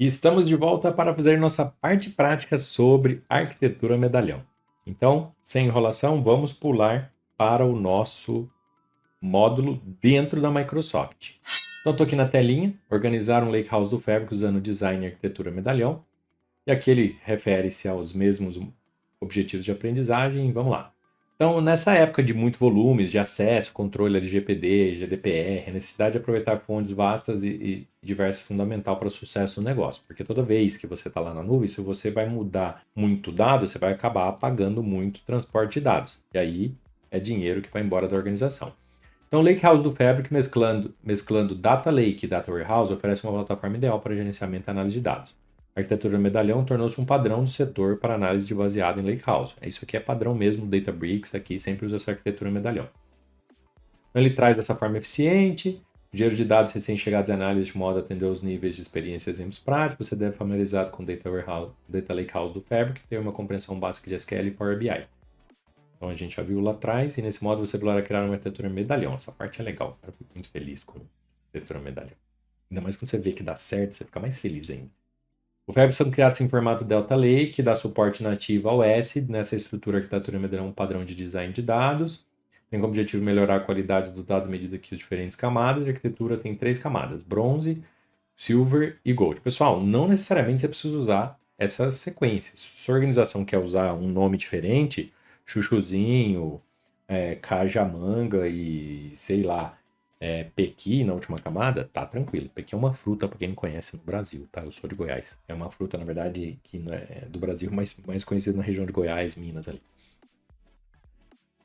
E estamos de volta para fazer nossa parte prática sobre arquitetura medalhão. Então, sem enrolação, vamos pular para o nosso módulo dentro da Microsoft. Então, estou aqui na telinha, organizar um lakehouse do Fabric usando design e arquitetura medalhão. E aqui ele refere-se aos mesmos objetivos de aprendizagem. Vamos lá. Então, nessa época de muito volumes de acesso, controle LGPD, GDPR, a necessidade de aproveitar fontes vastas e diversas é fundamental para o sucesso do negócio. Porque toda vez que você está lá na nuvem, se você vai mudar muito dado, você vai acabar pagando muito transporte de dados. E aí é dinheiro que vai embora da organização. Então, o Lakehouse do Fabric, mesclando Data Lake e Data Warehouse, oferece uma plataforma ideal para gerenciamento e análise de dados. A arquitetura medalhão tornou-se um padrão do setor para análise de baseado em Lakehouse. Isso aqui é padrão mesmo, Databricks aqui sempre usa essa arquitetura medalhão. Então, ele traz dessa forma eficiente, giro de dados recém-chegados e análise de modo a atender aos níveis de experiência e exemplos práticos. Você deve familiarizado com Data Warehouse, Data Lakehouse do Fabric, ter uma compreensão básica de SQL e Power BI. Então a gente já viu lá atrás, e nesse modo você poderá criar uma arquitetura medalhão. Essa parte é legal, eu fico muito feliz com a arquitetura medalhão. Ainda mais quando você vê que dá certo, você fica mais feliz ainda. O Fabric são criados em formato Delta Lake, que dá suporte nativo ao S. Nessa estrutura, a arquitetura medalhão é um padrão de design de dados. Tem como objetivo melhorar a qualidade do dado à medida que as diferentes camadas. A arquitetura tem 3 camadas: bronze, silver e gold. Pessoal, não necessariamente você precisa usar essas sequências. Se a organização quer usar um nome diferente, chuchuzinho, cajamanga e sei lá, pequi na última camada, tá tranquilo. Pequi é uma fruta, para quem não conhece, no Brasil, tá? Eu sou de Goiás. É uma fruta, na verdade, que não é do Brasil, mas mais conhecida na região de Goiás, Minas ali.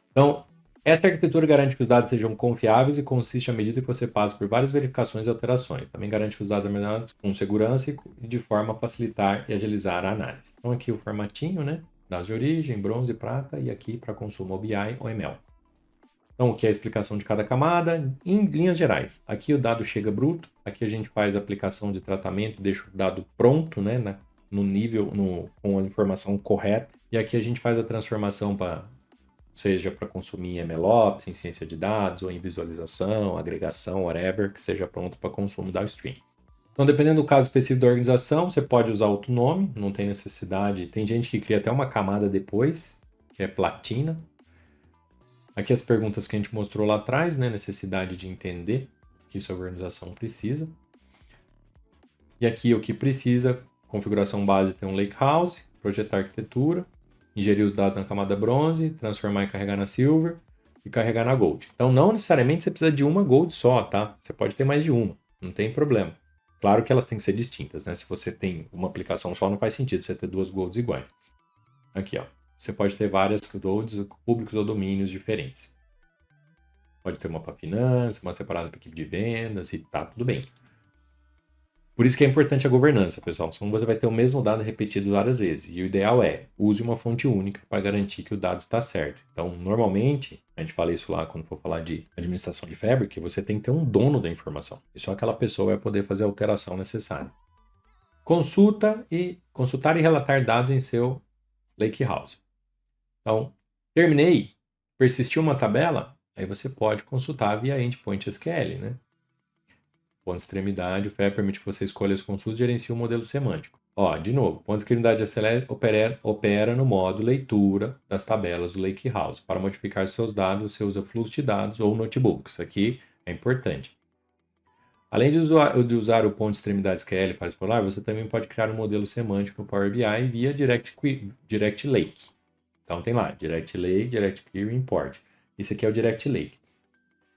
Então, essa arquitetura garante que os dados sejam confiáveis e consiste à medida que você passa por várias verificações e alterações. Também garante que os dados sejam armazenados com segurança e de forma a facilitar e agilizar a análise. Então, aqui o formatinho, né? Dados de origem, bronze, prata e aqui para consumo BI ou ML. Então, o que é a explicação de cada camada? Em linhas gerais. Aqui o dado chega bruto, aqui a gente faz a aplicação de tratamento, deixa o dado pronto, né, no nível, com a informação correta. E aqui a gente faz a transformação seja para consumir em MLOps, em ciência de dados, ou em visualização, agregação, whatever, que esteja pronto para consumo downstream. Então, dependendo do caso específico da organização, você pode usar outro nome, não tem necessidade. Tem gente que cria até uma camada depois, que é platina. Aqui as perguntas que a gente mostrou lá atrás, né? Necessidade de entender o que sua organização precisa. E aqui o que precisa, configuração base tem um lakehouse, projetar arquitetura, ingerir os dados na camada bronze, transformar e carregar na silver e carregar na gold. Então não necessariamente você precisa de uma gold só, tá? Você pode ter mais de uma, não tem problema. Claro que elas têm que ser distintas, né? Se você tem uma aplicação só, não faz sentido você ter 2 golds iguais. Aqui, ó. Você pode ter várias golds, públicos ou domínios diferentes. Pode ter uma para finanças, uma separada para equipe de vendas e tá tudo bem. Por isso que é importante a governança, pessoal. Senão você vai ter o mesmo dado repetido várias vezes. E o ideal é, use uma fonte única para garantir que o dado está certo. Então, normalmente, a gente fala isso lá quando for falar de administração de Fabric, você tem que ter um dono da informação. E só aquela pessoa vai poder fazer a alteração necessária. Consultar e relatar dados em seu Lakehouse. Então, terminei, persistiu uma tabela, aí você pode consultar via Endpoint SQL, né? Ponto de extremidade, o FAB permite que você escolha as consultas e gerencie o modelo semântico. Ó, de novo, ponto de extremidade opera no modo leitura das tabelas do Lakehouse. Para modificar seus dados, você usa fluxo de dados ou notebooks. Isso aqui é importante. Além de usar o ponto de extremidade SQL para explorar, você também pode criar um modelo semântico no Power BI via Direct Lake. Então tem lá, Direct Lake, Direct Query, Import. Esse aqui é o Direct Lake.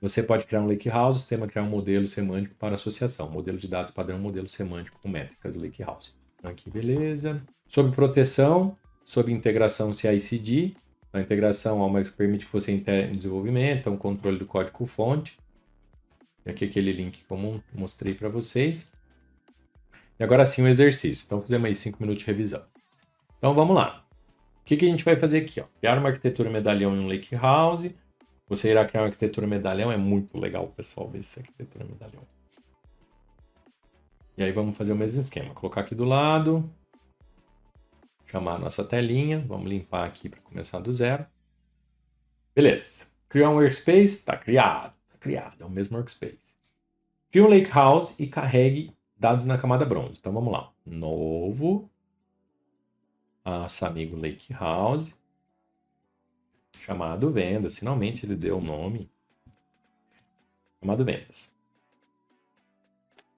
Você pode criar um Lakehouse, o sistema criar um modelo semântico para associação. Modelo de dados padrão, modelo semântico com métricas Lakehouse. Aqui, beleza. Sobre proteção, sobre integração CI/CD. A integração permite que você integre desenvolvimento, então controle do código-fonte. E aqui aquele link que eu mostrei para vocês. E agora sim o exercício. Então fizemos aí 5 minutos de revisão. Então vamos lá. O que a gente vai fazer aqui? Ó? Criar uma arquitetura medalhão em um Lakehouse. Você irá criar uma arquitetura medalhão. É muito legal, pessoal, ver essa arquitetura medalhão. E aí vamos fazer o mesmo esquema. Colocar aqui do lado. Chamar a nossa telinha. Vamos limpar aqui para começar do zero. Beleza. Criar um workspace. Está criado. Está criado. É o mesmo workspace. Crie um Lakehouse e carregue dados na camada bronze. Então vamos lá. Novo, amigo Lake House, chamado vendas. Finalmente ele deu o nome. Chamado vendas.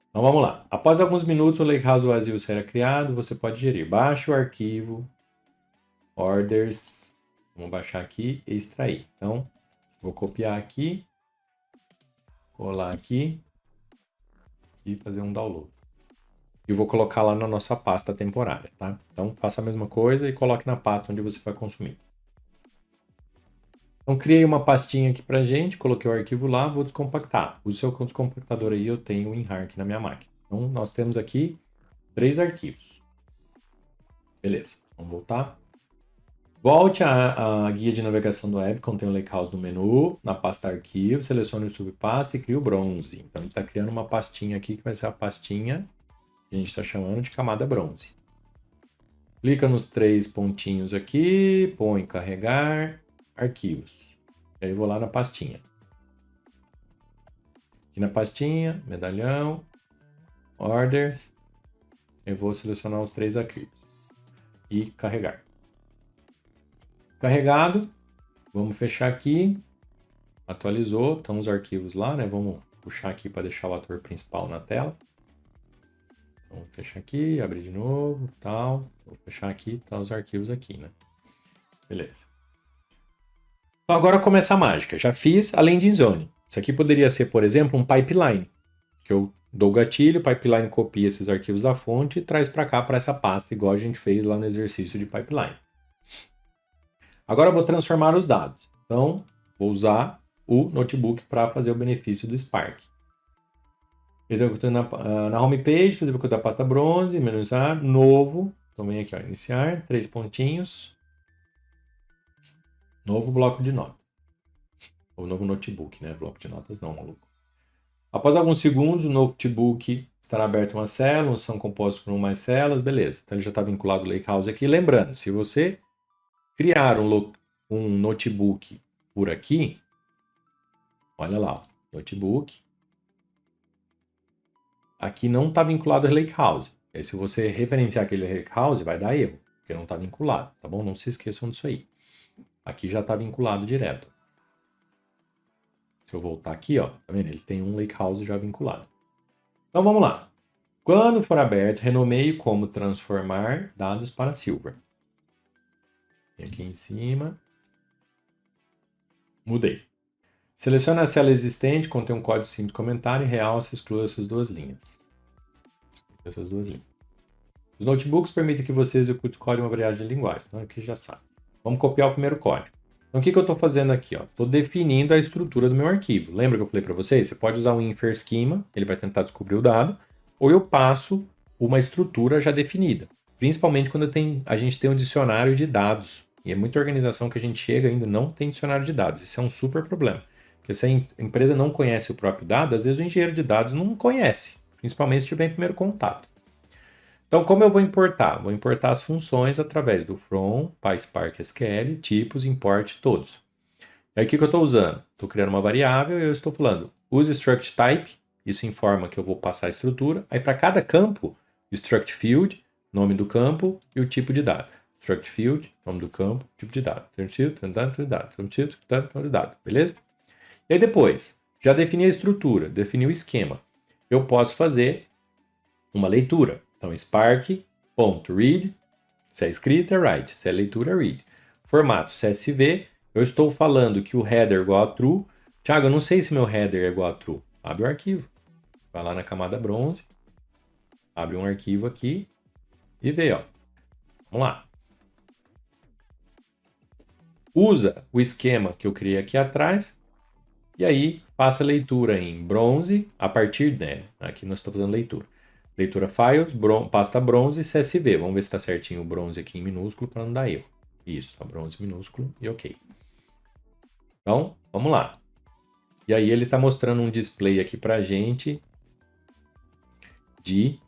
Então vamos lá. Após alguns minutos, o Lake House vazio será criado. Você pode gerir. Baixe o arquivo orders. Vamos baixar aqui e extrair. Então, vou copiar aqui, colar aqui e fazer um download. E vou colocar lá na nossa pasta temporária, tá? Então, faça a mesma coisa e coloque na pasta onde você vai consumir. Então, criei uma pastinha aqui pra gente, coloquei o arquivo lá, vou descompactar. O seu descompactador aí eu tenho o WinRAR na minha máquina. Então, nós temos aqui 3 arquivos. Beleza, vamos voltar. Volte à guia de navegação do web, contém o Lakehouse no menu, na pasta arquivo, selecione o subpasta e crie o bronze. Então, ele está criando uma pastinha aqui, que vai ser a pastinha que a gente está chamando de camada bronze. Clica nos 3 pontinhos aqui, põe carregar, arquivos. E aí vou lá na pastinha. Aqui na pastinha, medalhão, orders, eu vou selecionar os 3 arquivos e carregar. Carregado, vamos fechar aqui, atualizou, estão os arquivos lá, né? Vamos puxar aqui para deixar o ator principal na tela. Então, vou fechar aqui, abrir de novo, tal. Vou fechar aqui, tá os arquivos aqui, né? Beleza. Então agora começa a mágica. Já fiz a landing zone. Isso aqui poderia ser, por exemplo, um pipeline, que eu dou o gatilho, o pipeline copia esses arquivos da fonte e traz para cá, para essa pasta, igual a gente fez lá no exercício de pipeline. Agora eu vou transformar os dados. Então, vou usar o notebook para fazer o benefício do Spark. Na homepage, fazer a pasta bronze, menuizar, novo. Então, vem aqui, ó, iniciar, 3 pontinhos. Novo bloco de notas. Ou novo notebook, né? Bloco de notas não, maluco. Após alguns segundos, o notebook estará aberto uma célula, são compostos por mais células, beleza. Então, ele já está vinculado ao Lakehouse aqui. Lembrando, se você criar um notebook por aqui, olha lá, ó, notebook, aqui não está vinculado ao Lakehouse. E se você referenciar aquele Lakehouse, vai dar erro, porque não está vinculado, tá bom? Não se esqueçam disso aí. Aqui já está vinculado direto. Se eu voltar aqui, ó, tá vendo? Ele tem um Lakehouse já vinculado. Então vamos lá. Quando for aberto, renomeie como transformar dados para Silver. E aqui em cima, mudei. Selecione a célula existente, contém um código simples de comentário e realce e exclua essas 2 linhas. Os notebooks permitem que você execute o código em uma variedade de linguagens. Então aqui já sabe. Vamos copiar o primeiro código. Então o que eu estou fazendo aqui? Estou definindo a estrutura do meu arquivo. Lembra que eu falei para vocês? Você pode usar o infer schema, ele vai tentar descobrir o dado, ou eu passo uma estrutura já definida. Principalmente quando a gente tem um dicionário de dados. E é muita organização que a gente chega ainda não tem dicionário de dados. Isso é um super problema. Porque se a empresa não conhece o próprio dado, às vezes o engenheiro de dados não conhece, principalmente se tiver em primeiro contato. Então, como eu vou importar? Vou importar as funções através do from, PySpark SQL, tipos, import, todos. E aí, o que eu estou usando? Estou criando uma variável e eu estou falando use struct type, isso informa que eu vou passar a estrutura. Aí, para cada campo, struct field, nome do campo e o tipo de dado. Struct field, nome do campo, tipo de dado. Tipo de dado, beleza? E aí depois, já defini a estrutura, defini o esquema. Eu posso fazer uma leitura. Então, spark.read, se é escrita, é write. Se é leitura, é read. Formato CSV, eu estou falando que o header é igual a true. Thiago, eu não sei se meu header é igual a true. Abre o arquivo. Vai lá na camada bronze. Abre um arquivo aqui e vê, ó. Vamos lá. Usa o esquema que eu criei aqui atrás. E aí, passa a leitura em bronze, a partir dela. Aqui nós estamos fazendo leitura. Leitura files, pasta bronze e CSV. Vamos ver se está certinho o bronze aqui em minúsculo para não dar erro. Isso, tá bronze minúsculo e ok. Então, vamos lá. E aí ele está mostrando um display aqui para a gente de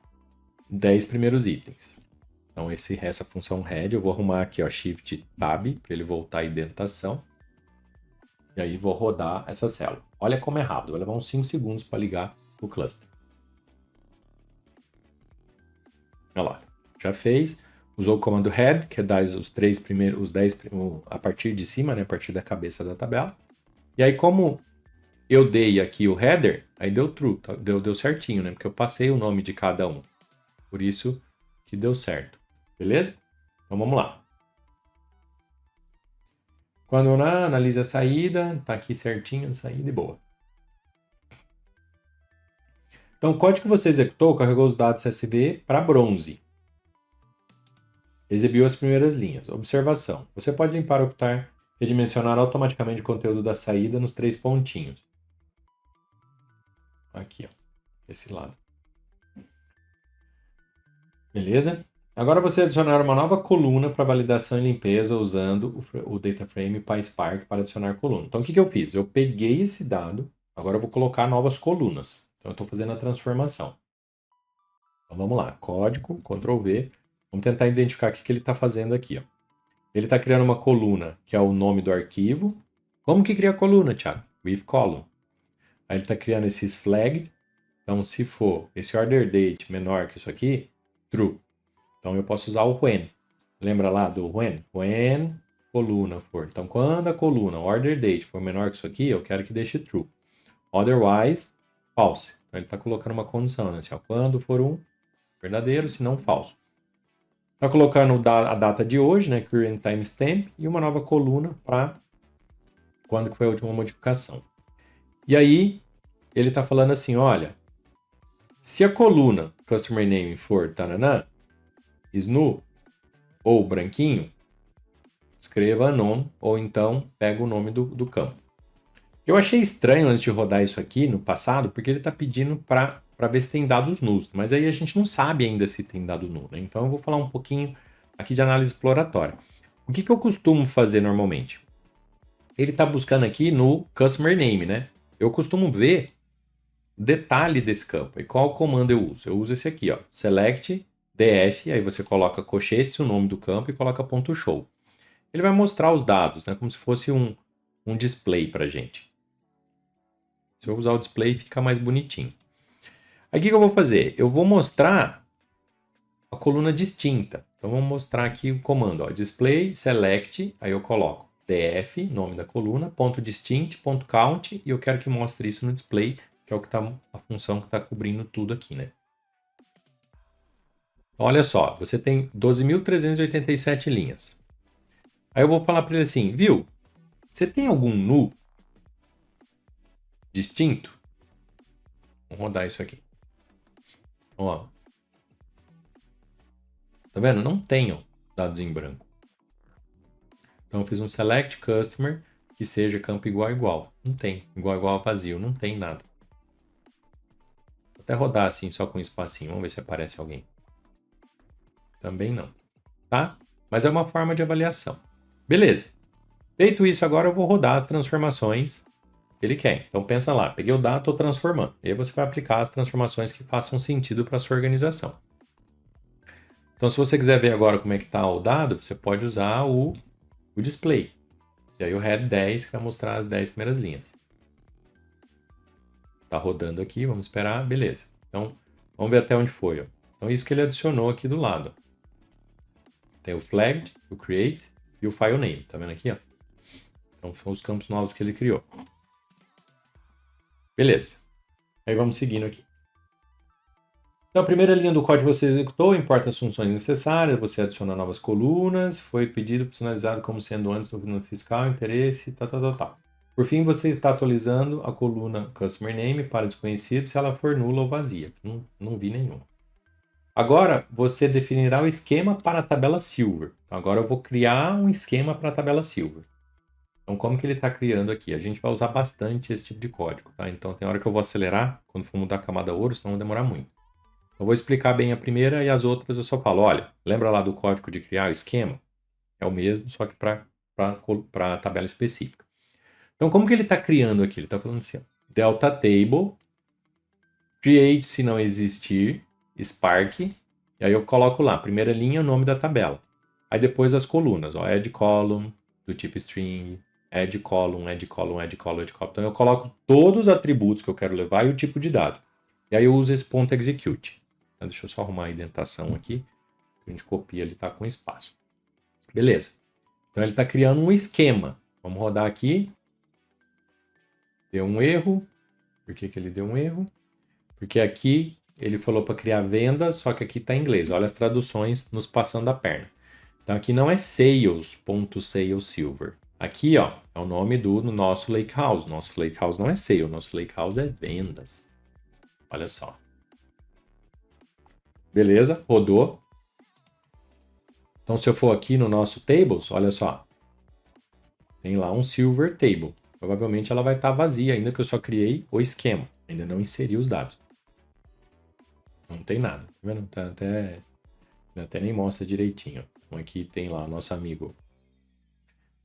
10 primeiros itens. Então, essa função head, eu vou arrumar aqui, ó, Shift Tab, para ele voltar à indentação. E aí vou rodar essa célula. Olha como é rápido, vai levar uns 5 segundos para ligar o cluster. Olha lá, já fez. Usou o comando head, que dá os 10 primeiros, a partir de cima, né, a partir da cabeça da tabela. E aí, como eu dei aqui o header, aí deu true, tá? deu certinho, né? Porque eu passei o nome de cada um. Por isso que deu certo. Beleza? Então vamos lá. Quando eu analisa a saída, tá aqui certinho a saída e boa. Então o código que você executou carregou os dados CSV para bronze. Exibiu as primeiras linhas. Observação. Você pode limpar, optar, redimensionar automaticamente o conteúdo da saída nos 3 pontinhos. Aqui, ó. Esse lado. Beleza? Agora você adicionar uma nova coluna para validação e limpeza usando o DataFrame PySpark para adicionar coluna. Então o que eu fiz? Eu peguei esse dado, agora eu vou colocar novas colunas. Então eu estou fazendo a transformação. Então vamos lá, código, Ctrl V. Vamos tentar identificar o que ele está fazendo aqui. Ó. Ele está criando uma coluna, que é o nome do arquivo. Como que cria a coluna, Thiago? With column. Aí ele está criando esses flagged. Então se for esse order date menor que isso aqui, true. Então eu posso usar o when. Lembra lá do when? When coluna for. Então quando a coluna order date for menor que isso aqui, eu quero que deixe true. Otherwise, false. Então ele está colocando uma condição, né? Assim, ó, quando for um verdadeiro, se não falso. Está colocando a data de hoje, né? Current timestamp, e uma nova coluna para quando que foi a última modificação. E aí ele está falando assim, olha, se a coluna customer name for tananã, snu ou branquinho, escreva non, ou então pega o nome do campo. Eu achei estranho antes de rodar isso aqui no passado, porque ele está pedindo para ver se tem dados nus, mas aí a gente não sabe ainda se tem dado nu, né? Então eu vou falar um pouquinho aqui de análise exploratória. O que eu costumo fazer normalmente? Ele está buscando aqui no customer name, né? Eu costumo ver detalhe desse campo. E qual comando eu uso? Eu uso esse aqui, ó, select df, aí você coloca colchetes, o nome do campo e coloca ponto .show. Ele vai mostrar os dados, né, como se fosse um display para a gente. Se eu usar o display, fica mais bonitinho. Aí o que eu vou fazer? Eu vou mostrar a coluna distinta. Então vamos mostrar aqui o comando, ó, display select, aí eu coloco df, nome da coluna, ponto .distinct, ponto .count, e eu quero que mostre isso no display, que é o que tá, a função que está cobrindo tudo aqui, né? Olha só, você tem 12.387 linhas. Aí eu vou falar para ele assim, viu? Você tem algum nu distinto? Vamos rodar isso aqui. Ó. Tá vendo? Não tenho dados em branco. Então eu fiz um select customer que seja campo igual a igual. Não tem. Igual a igual a vazio. Não tem nada. Vou até rodar assim, só com um espacinho. Vamos ver se aparece alguém. Também não. Tá? Mas é uma forma de avaliação. Beleza. Feito isso, agora eu vou rodar as transformações que ele quer. Então pensa lá, peguei o dado, estou transformando. E aí você vai aplicar as transformações que façam sentido para a sua organização. Então se você quiser ver agora como é que está o dado, você pode usar o display. E aí o head 10 que vai mostrar as 10 primeiras linhas. Está rodando aqui, vamos esperar, beleza. Então vamos ver até onde foi. Ó. Então isso que ele adicionou aqui do lado. Tem o flagged, o create e o file name. Tá vendo aqui? Ó? Então são os campos novos que ele criou. Beleza. Aí vamos seguindo aqui. Então, a primeira linha do código você executou, importa as funções necessárias, você adiciona novas colunas, foi pedido personalizado como sendo antes do ano fiscal, interesse, tal. Por fim, você está atualizando a coluna Customer Name para desconhecido se ela for nula ou vazia. Não vi nenhuma. Agora, você definirá o esquema para a tabela Silver. Então, agora eu vou criar um esquema para a tabela Silver. Então, como que ele está criando aqui? A gente vai usar bastante esse tipo de código, tá? Então, tem hora que eu vou acelerar, quando for mudar a camada ouro, senão vai demorar muito. Eu vou explicar bem a primeira e as outras eu só falo, olha, lembra lá do código de criar o esquema? É o mesmo, só que para a tabela específica. Então, como que ele está criando aqui? Ele está falando assim, ó, delta table, create se não existir, Spark, e aí eu coloco lá, primeira linha, o nome da tabela. Aí depois as colunas, ó, add column, do tipo string, add column, add column, add column, add column. Então eu coloco todos os atributos que eu quero levar e o tipo de dado. E aí eu uso esse ponto execute. Deixa eu só arrumar a indentação aqui. A gente copia, ele está com espaço. Beleza. Então ele está criando um esquema. Vamos rodar aqui. Deu um erro. Por que ele deu um erro? Porque aqui ele falou para criar vendas, só que aqui está em inglês. Olha as traduções nos passando a perna. Então aqui não é sales.salesilver. Aqui, ó, é o nome do nosso Lakehouse. Nosso Lakehouse não é sale, nosso Lakehouse é vendas. Olha só. Beleza, rodou. Então se eu for aqui no nosso tables, olha só. Tem lá um silver table. Provavelmente ela vai estar vazia ainda, que eu só criei o esquema. Ainda não inseri os dados. Não tem nada, tá vendo? Tá até nem mostra direitinho. Então aqui tem lá nosso amigo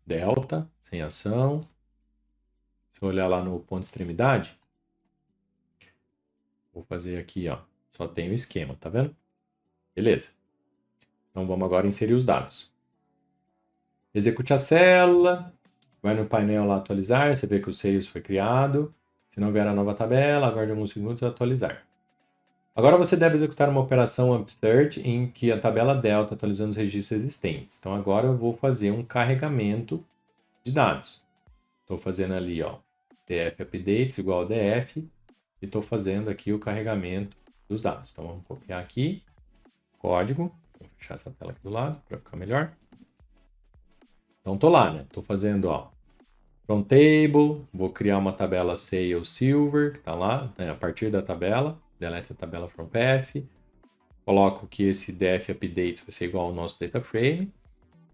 Delta, sem ação. Se eu olhar lá no ponto de extremidade, vou fazer aqui, ó. Só tem o esquema, tá vendo? Beleza. Então vamos agora inserir os dados. Execute a célula. Vai no painel lá atualizar. Você vê que o sales foi criado. Se não vier a nova tabela, aguarde alguns segundos e atualizar. Agora você deve executar uma operação upsert em que a tabela delta atualizando os registros existentes. Então agora eu vou fazer um carregamento de dados. Estou fazendo ali, ó, df updates igual a df e estou fazendo aqui o carregamento dos dados. Então vamos copiar aqui, código, vou fechar essa tela aqui do lado para ficar melhor. Então estou lá, né? Estou fazendo, ó, from table, vou criar uma tabela sales silver, que está lá, né, a partir da tabela. Delete a tabela from path. Coloco que esse def updates vai ser igual ao nosso data frame.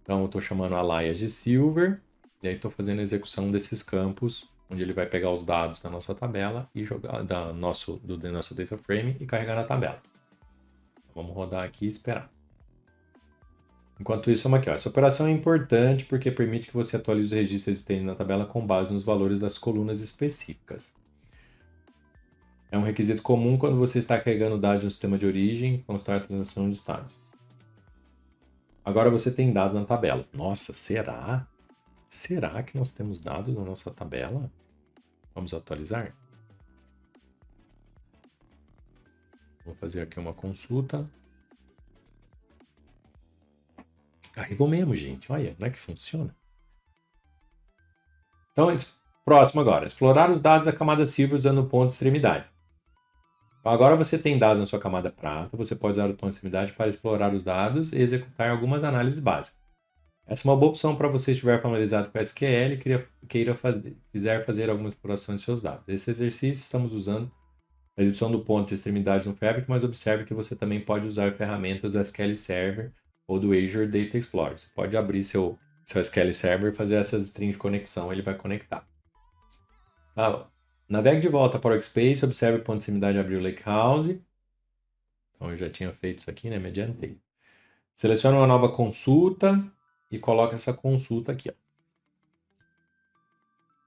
Então eu estou chamando alias de silver. E aí estou fazendo a execução desses campos, onde ele vai pegar os dados da nossa tabela e jogar do nosso data frame e carregar na tabela. Vamos rodar aqui e esperar. Enquanto isso, vamos aqui. Ó. Essa operação é importante porque permite que você atualize os registros existentes na tabela com base nos valores das colunas específicas. É um requisito comum quando você está carregando dados no sistema de origem, constar a transação de estados. Agora você tem dados na tabela. Nossa, será? Será que nós temos dados na nossa tabela? Vamos atualizar? Vou fazer aqui uma consulta. Carregou mesmo, gente. Olha, não é que funciona? Então, próximo agora. Explorar os dados da camada silver usando o ponto de extremidade. Então, agora você tem dados na sua camada prata, você pode usar o ponto de extremidade para explorar os dados e executar algumas análises básicas. Essa é uma boa opção para você estiver familiarizado com SQL e quiser fazer alguma exploração de seus dados. Esse exercício estamos usando a exibição do ponto de extremidade no Fabric, mas observe que você também pode usar ferramentas do SQL Server ou do Azure Data Explorer. Você pode abrir seu SQL Server e fazer essas strings de conexão, ele vai conectar. Navegue de volta para o Workspace, observe o ponto de extremidade abrir o Lakehouse. Então eu já tinha feito isso aqui, né? Me adiantei. Selecione uma nova consulta e coloque essa consulta aqui. Ó.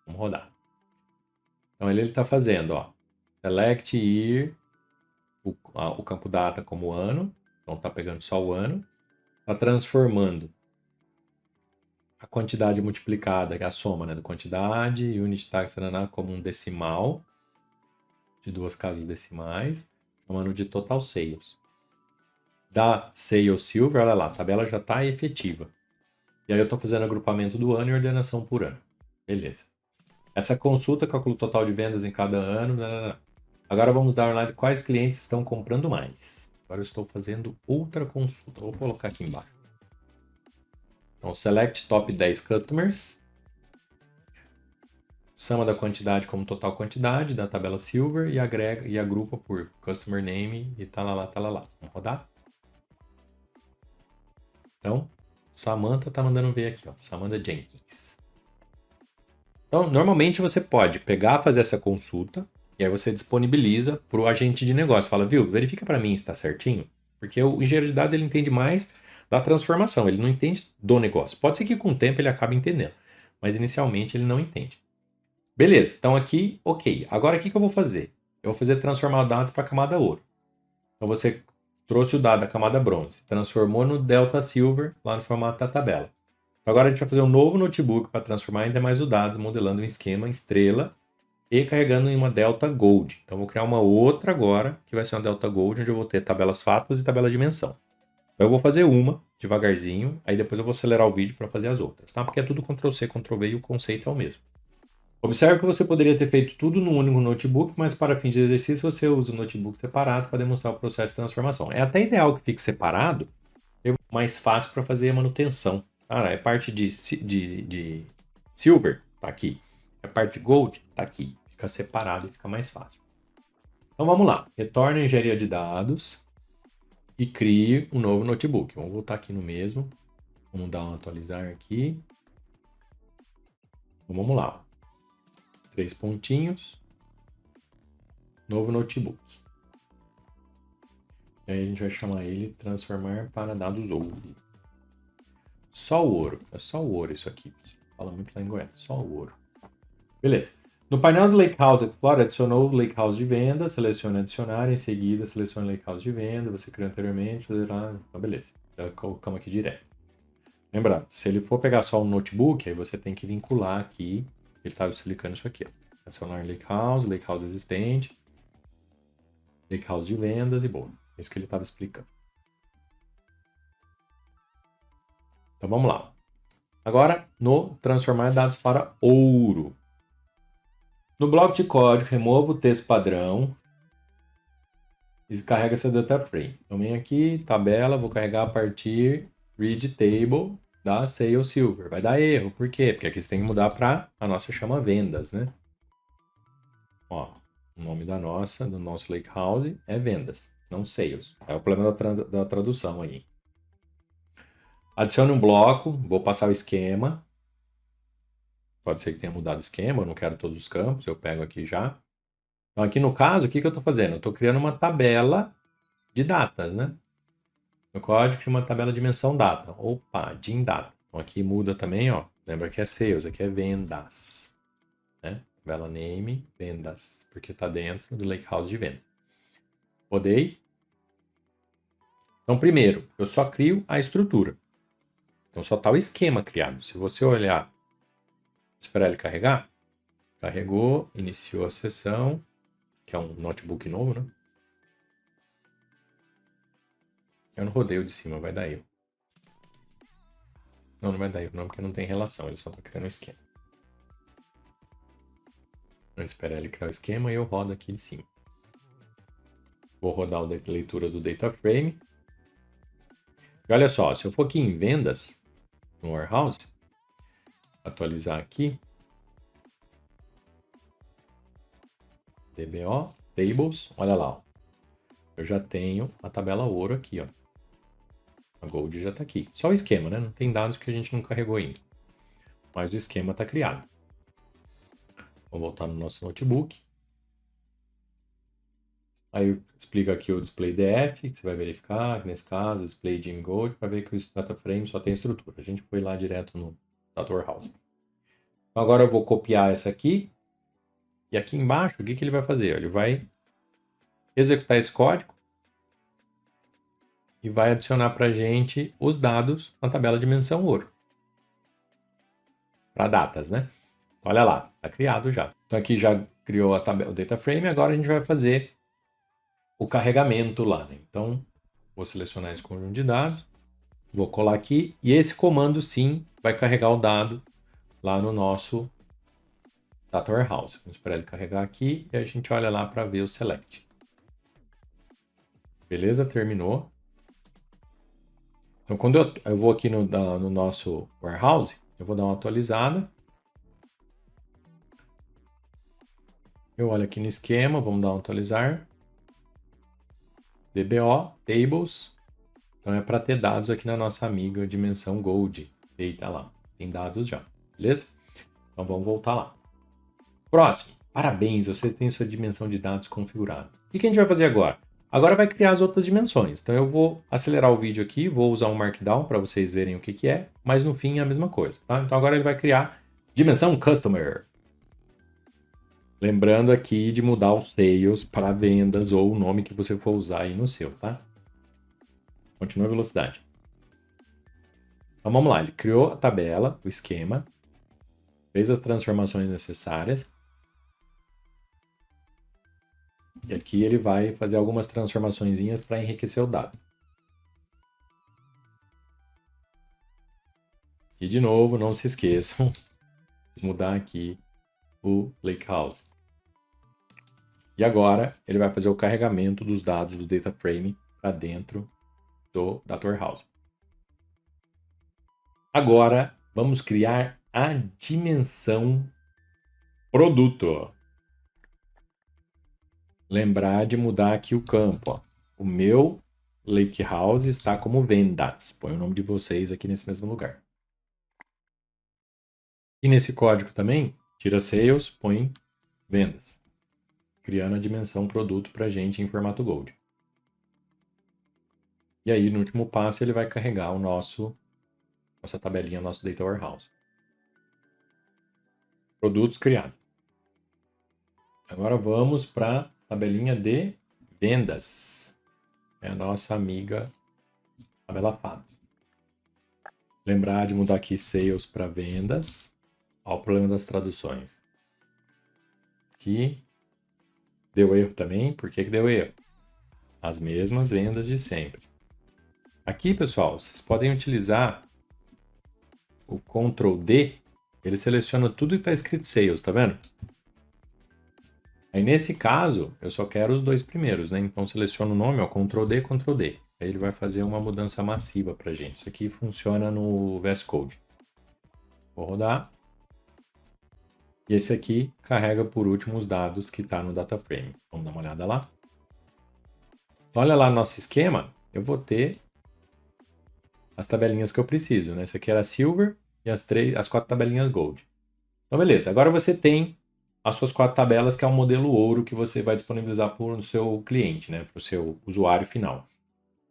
Vamos rodar. Então ele está fazendo, ó, select year, o campo data como ano. Então está pegando só o ano. Está transformando a quantidade multiplicada, que é a soma, né, da quantidade, e unit tax como um decimal, de duas casas decimais, chamando de total sales. Da sales silver, olha lá, a tabela já está efetiva. E aí eu estou fazendo agrupamento do ano e ordenação por ano. Beleza. Essa consulta calcula o total de vendas em cada ano. Agora vamos dar uma olhada de quais clientes estão comprando mais. Agora eu estou fazendo outra consulta. Vou colocar aqui embaixo. Então, select top 10 customers. Soma da quantidade como total quantidade da tabela silver e agrega e agrupa por customer name e talalá, talalá. Vamos rodar? Então, Samantha tá mandando ver aqui, ó. Samantha Jenkins. Então, normalmente você pode pegar, fazer essa consulta e aí você disponibiliza para o agente de negócio. Fala, viu, verifica para mim se está certinho. Porque o engenheiro de dados ele entende mais da transformação, ele não entende do negócio. Pode ser que com o tempo ele acabe entendendo, mas inicialmente ele não entende. Beleza, então aqui, ok. Agora o que eu vou fazer? Eu vou fazer transformar dados para a camada ouro. Então você trouxe o dado da camada bronze, transformou no delta silver, lá no formato da tabela. Agora a gente vai fazer um novo notebook para transformar ainda mais os dados, modelando um esquema em estrela e carregando em uma Delta Gold. Então, eu vou criar uma outra agora, que vai ser uma Delta Gold, onde eu vou ter tabelas fátuas e tabela dimensão. Então, eu vou fazer uma, devagarzinho, aí depois eu vou acelerar o vídeo para fazer as outras, tá? Porque é tudo Ctrl+C, Ctrl+V e o conceito é o mesmo. Observe que você poderia ter feito tudo num único notebook, mas para fins de exercício você usa o notebook separado para demonstrar o processo de transformação. É até ideal que fique separado, é mais fácil para fazer a manutenção. Cara, é parte de Silver, tá aqui. É parte de Gold, tá aqui. Fica separado e fica mais fácil. Então vamos lá. Retorne a engenharia de dados e crie um novo notebook. Vamos voltar aqui no mesmo. Vamos dar um atualizar aqui. Então vamos lá. 3 pontinhos. Novo notebook. E aí a gente vai chamar ele transformar para dados ouro. Só o ouro. É só o ouro isso aqui. Fala muito lá em Goiás. Só o ouro. Beleza. No painel do Lakehouse Explorer, adicionou o Lakehouse de venda, selecione adicionar, em seguida selecione Lakehouse de venda, você criou anteriormente, então beleza. Já colocamos aqui direto. Lembrando, se ele for pegar só um notebook, aí você tem que vincular aqui, ele estava explicando isso aqui, ó. Adicionar Lakehouse existente, Lakehouse de vendas e bom. É isso que ele estava explicando. Então vamos lá. Agora, no transformar dados para ouro. No bloco de código, remova o texto padrão e carrega seu data frame. Então vem aqui, tabela, vou carregar a partir read table da Sales Silver. Vai dar erro, por quê? Porque aqui você tem que mudar para a nossa chama vendas, né? Ó, o nome do nosso Lakehouse é vendas, não sales. É o problema da tradução aí. Adicione um bloco, vou passar o esquema. Pode ser que tenha mudado o esquema, eu não quero todos os campos, eu pego aqui já. Então aqui no caso, o que eu estou fazendo? Eu estou criando uma tabela de datas, né? No código de uma tabela de dimensão data. Opa, DIN data. Então aqui muda também, ó. Lembra que é sales, aqui é vendas. Né? Tabela name, vendas. Porque está dentro do Lakehouse de venda. Rodei. Então primeiro, eu só crio a estrutura. Então só está o esquema criado. Se você olhar, esperar ele carregar, carregou, iniciou a sessão, que é um notebook novo, né? Eu não rodei o de cima, vai dar erro. Não, não vai dar erro não, porque não tem relação, ele só está criando um esquema. Eu espero ele criar o esquema e eu rodo aqui de cima. Vou rodar a leitura do data frame. E olha só, se eu for aqui em vendas, no warehouse, atualizar aqui, DBO, tables, olha lá, ó. Eu já tenho a tabela ouro aqui, ó. A Gold já está aqui. Só o esquema, né? Não tem dados que a gente não carregou ainda. Mas o esquema está criado. Vou voltar no nosso notebook. Aí explica aqui o display DF, que você vai verificar, que nesse caso, display Jim Gold, para ver que o data frame só tem estrutura. A gente foi lá direto no Data Warehouse. Então agora eu vou copiar essa aqui. E aqui embaixo, o que ele vai fazer? Ele vai executar esse código e vai adicionar para a gente os dados na tabela dimensão ouro. Para datas, né? Olha lá, está criado já. Então aqui já criou a tabela, o data frame, agora a gente vai fazer o carregamento lá, né? Então, vou selecionar esse conjunto de dados, vou colar aqui, e esse comando sim vai carregar o dado lá no nosso Data Warehouse. Vamos esperar ele carregar aqui e a gente olha lá para ver o select. Beleza? Terminou. Então, quando eu vou aqui no nosso Warehouse, eu vou dar uma atualizada. Eu olho aqui no esquema, vamos dar um atualizar. DBO, Tables. Então é para ter dados aqui na nossa amiga dimensão Gold. Eita lá, tem dados já, beleza? Então vamos voltar lá. Próximo, parabéns, você tem sua dimensão de dados configurada. O que a gente vai fazer agora? Agora vai criar as outras dimensões. Então eu vou acelerar o vídeo aqui, vou usar um Markdown para vocês verem o que é, mas no fim é a mesma coisa, tá? Então agora ele vai criar dimensão Customer. Lembrando aqui de mudar os sales para vendas ou o nome que você for usar aí no seu, tá? Continua a velocidade. Então vamos lá, ele criou a tabela, o esquema, fez as transformações necessárias. E aqui ele vai fazer algumas transformaçõezinhas para enriquecer o dado. E de novo, não se esqueçam de mudar aqui o Lakehouse. E agora ele vai fazer o carregamento dos dados do data frame para dentro do Data Warehouse. Agora vamos criar a dimensão produto. Lembrar de mudar aqui o campo. Ó. O meu Lakehouse está como vendas. Põe o nome de vocês aqui nesse mesmo lugar. E nesse código também, tira sales, põe vendas. Criando a dimensão produto para a gente em formato Gold. E aí, no último passo, ele vai carregar o nossa tabelinha, nosso Data Warehouse. Produtos criados. Agora vamos para a tabelinha de vendas. É a nossa amiga tabela FAB. Lembrar de mudar aqui sales para vendas. Olha o problema das traduções. Aqui deu erro também. Por que deu erro? As mesmas vendas de sempre. Aqui, pessoal, vocês podem utilizar o Ctrl D. Ele seleciona tudo que está escrito sales, tá vendo? Aí nesse caso, eu só quero os dois primeiros, né? Então seleciono o nome, ó, Ctrl D, Ctrl D. Aí ele vai fazer uma mudança massiva pra gente. Isso aqui funciona no VS Code. Vou rodar. E esse aqui carrega por último os dados que está no data frame. Vamos dar uma olhada lá. Então, olha lá no nosso esquema, eu vou ter as tabelinhas que eu preciso, né? Essa aqui era Silver e as 4 tabelinhas Gold. Então, beleza. Agora você tem as suas 4 tabelas, que é o modelo ouro que você vai disponibilizar para o seu cliente, né? Para o seu usuário final.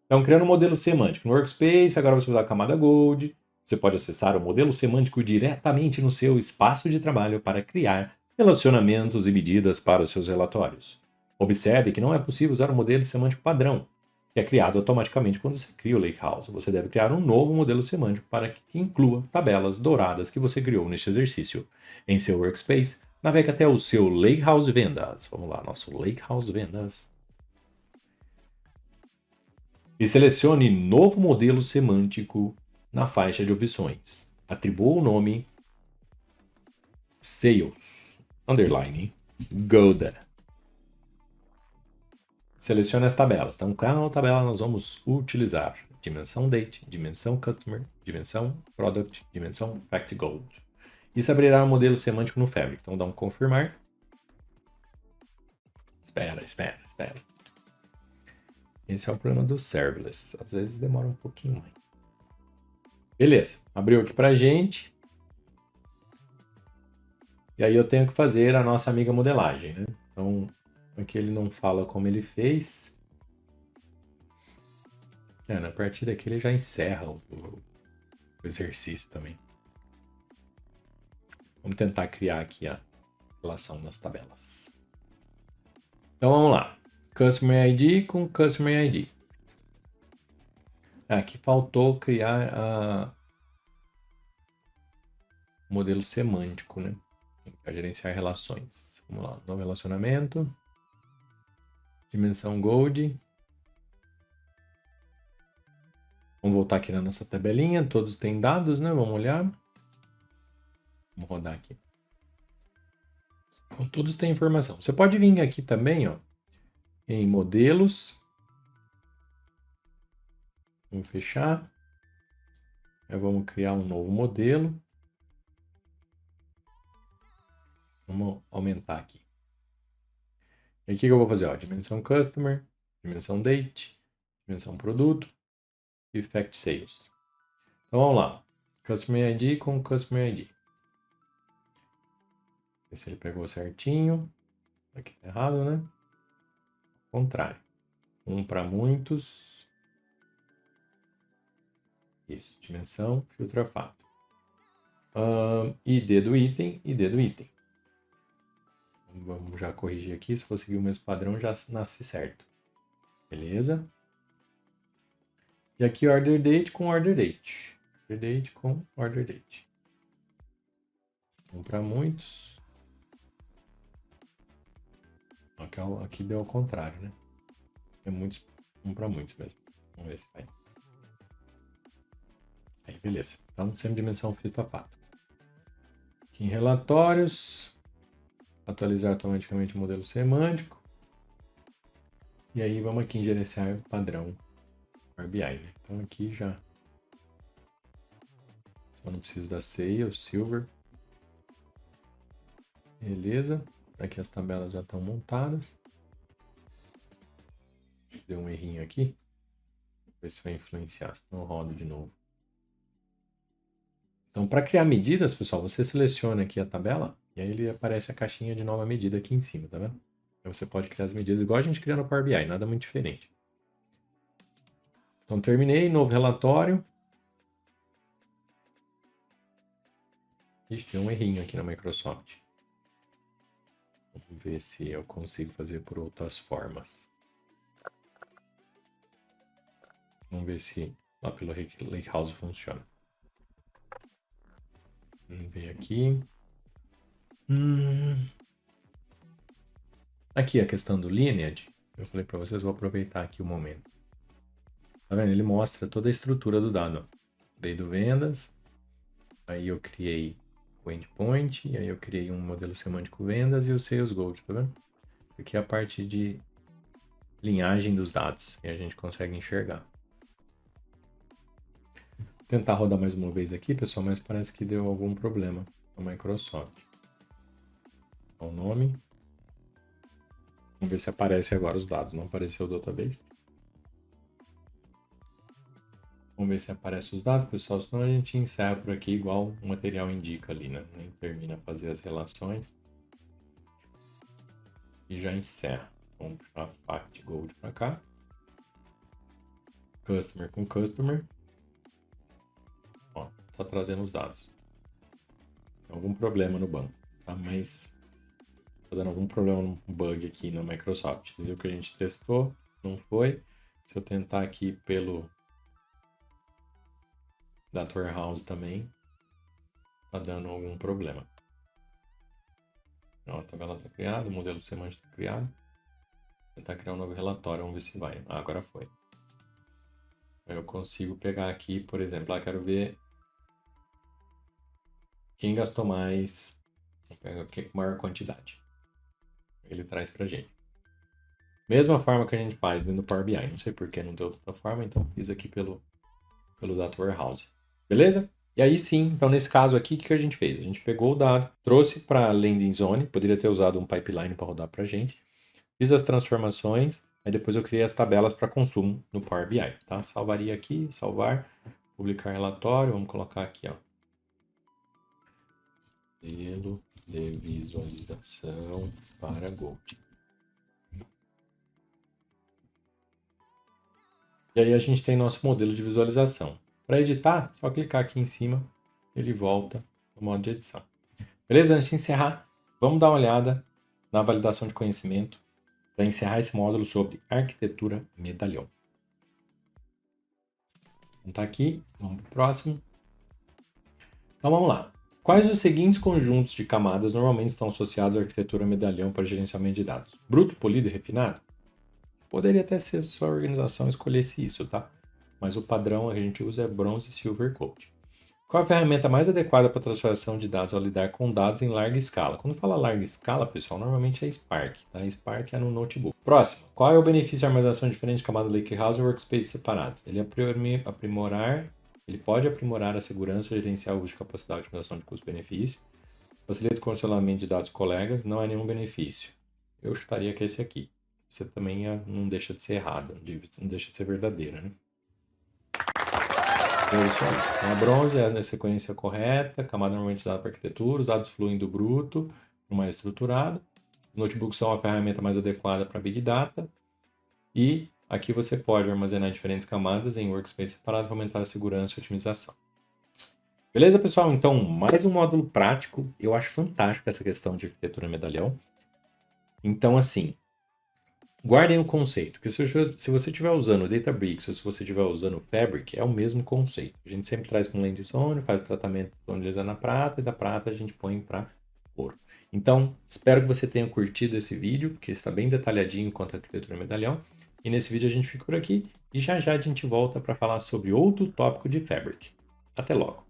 Então, criando um modelo semântico no Workspace, agora você vai usar a camada Gold. Você pode acessar o modelo semântico diretamente no seu espaço de trabalho para criar relacionamentos e medidas para seus relatórios. Observe que não é possível usar o modelo semântico padrão, que é criado automaticamente quando você cria o Lakehouse. Você deve criar um novo modelo semântico para que inclua tabelas douradas que você criou neste exercício. Em seu Workspace, navegue até o seu Lakehouse Vendas. Vamos lá, nosso Lakehouse Vendas. E selecione Novo Modelo Semântico na faixa de opções. Atribua o nome Sales, underline, Gold. Selecione as tabelas. Então, qual tabela nós vamos utilizar? Dimensão Date, dimensão Customer, dimensão Product, dimensão Fact Gold. Isso abrirá um modelo semântico no Fabric. Então, dá um confirmar. Espera. Esse é o problema do serverless. Às vezes demora um pouquinho mais. Beleza, abriu aqui pra gente. E aí eu tenho que fazer a nossa amiga modelagem, né? Então, aqui ele não fala como ele fez. Na partir daqui ele já encerra o exercício também. Vamos tentar criar aqui a relação das tabelas. Então vamos lá. Customer ID com Customer ID. Aqui faltou criar o modelo semântico, né? Para gerenciar relações. Vamos lá, novo relacionamento. Dimensão Gold. Vamos voltar aqui na nossa tabelinha. Todos têm dados, né? Vamos olhar. Vamos rodar aqui. Então, todos têm informação. Você pode vir aqui também, ó, em modelos. Vamos fechar. Aí vamos criar um novo modelo. Vamos aumentar aqui. E aqui que eu vou fazer, ó, dimensão Customer, dimensão Date, dimensão Produto e Fact Sales. Então vamos lá. Customer ID com Customer ID. Ver se ele pegou certinho. Aqui tá errado, né? Ao contrário. Um para muitos. Isso, dimensão, filtro a fato. ID do item, ID do item. Vamos já corrigir aqui. Se for seguir o mesmo padrão, já nasce certo. Beleza? E aqui Order Date com Order Date. Order Date com Order Date. Um para muitos. Aqui deu ao contrário, né? É muitos, um para muitos mesmo. Vamos ver se vai. Aí, beleza. Então, semidimensão fita pato. Aqui em relatórios, atualizar automaticamente o modelo semântico. E aí, vamos aqui em gerenciar padrão Power BI, né? Então, aqui já. Só não preciso da ceia, o silver. Beleza. Aqui as tabelas já estão montadas. Deu um errinho aqui. Vou ver se vai influenciar, senão eu rodo de novo. Então, para criar medidas, pessoal, você seleciona aqui a tabela e aí ele aparece a caixinha de nova medida aqui em cima, tá vendo? Então você pode criar as medidas igual a gente cria no Power BI, nada muito diferente. Então terminei, novo relatório. Ixi, deu um errinho aqui na Microsoft. Vamos ver se eu consigo fazer por outras formas. Vamos ver se lá pelo Lakehouse funciona. Vamos ver aqui. Aqui a questão do lineage. Eu falei para vocês, vou aproveitar aqui o momento. Tá vendo? Ele mostra toda a estrutura do dado. Veio do vendas. Aí eu criei o endpoint. E aí eu criei um modelo semântico vendas e o sales gold, tá vendo? Aqui é a parte de linhagem dos dados. E a gente consegue enxergar. Vou tentar rodar mais uma vez aqui, pessoal, mas parece que deu algum problema na Microsoft. O nome. Vamos ver se aparece agora os dados. Não apareceu da outra vez. Vamos ver se aparece os dados, pessoal. Senão a gente encerra por aqui igual o material indica ali, né? Nem termina a fazer as relações. E já encerra. Vamos puxar Fact Gold para cá. Customer com Customer. Ó, tá trazendo os dados. Tem algum problema no banco, tá? Mas tá dando algum problema, um bug aqui na Microsoft. Viu que a gente testou? Não foi. Se eu tentar aqui pelo Data Warehouse também, tá dando algum problema. Ó, a tabela está criada, o modelo semântico está criado. Vou tentar criar um novo relatório, vamos ver se vai. Ah, agora foi. Eu consigo pegar aqui, por exemplo, quero ver quem gastou mais. Vou pegar aqui com maior quantidade. Ele traz pra gente. Mesma forma que a gente faz dentro do Power BI. Não sei por que não deu de outra forma, então fiz aqui pelo Data Warehouse. Beleza? E aí sim, então nesse caso aqui, o que a gente fez? A gente pegou o dado, trouxe para a landing zone, poderia ter usado um pipeline para rodar para a gente, fiz as transformações, aí depois eu criei as tabelas para consumo no Power BI, tá? Salvaria aqui, salvar, publicar relatório, vamos colocar aqui, ó. Modelo de visualização para Gold. E aí a gente tem nosso modelo de visualização. Para editar, só clicar aqui em cima, ele volta no modo de edição. Beleza? Antes de encerrar, vamos dar uma olhada na validação de conhecimento para encerrar esse módulo sobre arquitetura medalhão. Então tá aqui, vamos para o próximo. Então vamos lá. Quais os seguintes conjuntos de camadas normalmente estão associados à arquitetura medalhão para gerenciamento de dados? Bruto, polido e refinado? Poderia até ser se sua organização escolhesse isso, tá? Mas o padrão a gente usa é bronze, silver, gold. Qual a ferramenta mais adequada para transformação de dados ao lidar com dados em larga escala? Quando fala larga escala, pessoal, normalmente é Spark, tá? Spark é no notebook. Próximo. Qual é o benefício de armazenação diferente de camada Lakehouse e workspace separados? Ele pode aprimorar a segurança, gerenciar o uso de capacidade de otimização de custo-benefício, facilita o condicionamento de dados colegas, não é nenhum benefício. Eu chutaria que é esse aqui. Você também não deixa de ser errado, não deixa de ser verdadeira, né? É isso aí. Então, a bronze é a sequência correta, camada normalmente usada para arquitetura, os dados fluem do bruto, mais estruturado. Notebooks são a ferramenta mais adequada para Big Data. E aqui você pode armazenar diferentes camadas em workspace separado para aumentar a segurança e otimização. Beleza, pessoal? Então, mais um módulo prático. Eu acho fantástico essa questão de arquitetura medalhão. Então, assim, guardem o conceito, porque se você estiver usando Databricks ou se você estiver usando Fabric, é o mesmo conceito. A gente sempre traz para um landing zone, faz o tratamento onde ele na prata, e da prata a gente põe para ouro. Então, espero que você tenha curtido esse vídeo, que está bem detalhadinho quanto à arquitetura medalhão. E nesse vídeo a gente fica por aqui e já já a gente volta para falar sobre outro tópico de Fabric. Até logo!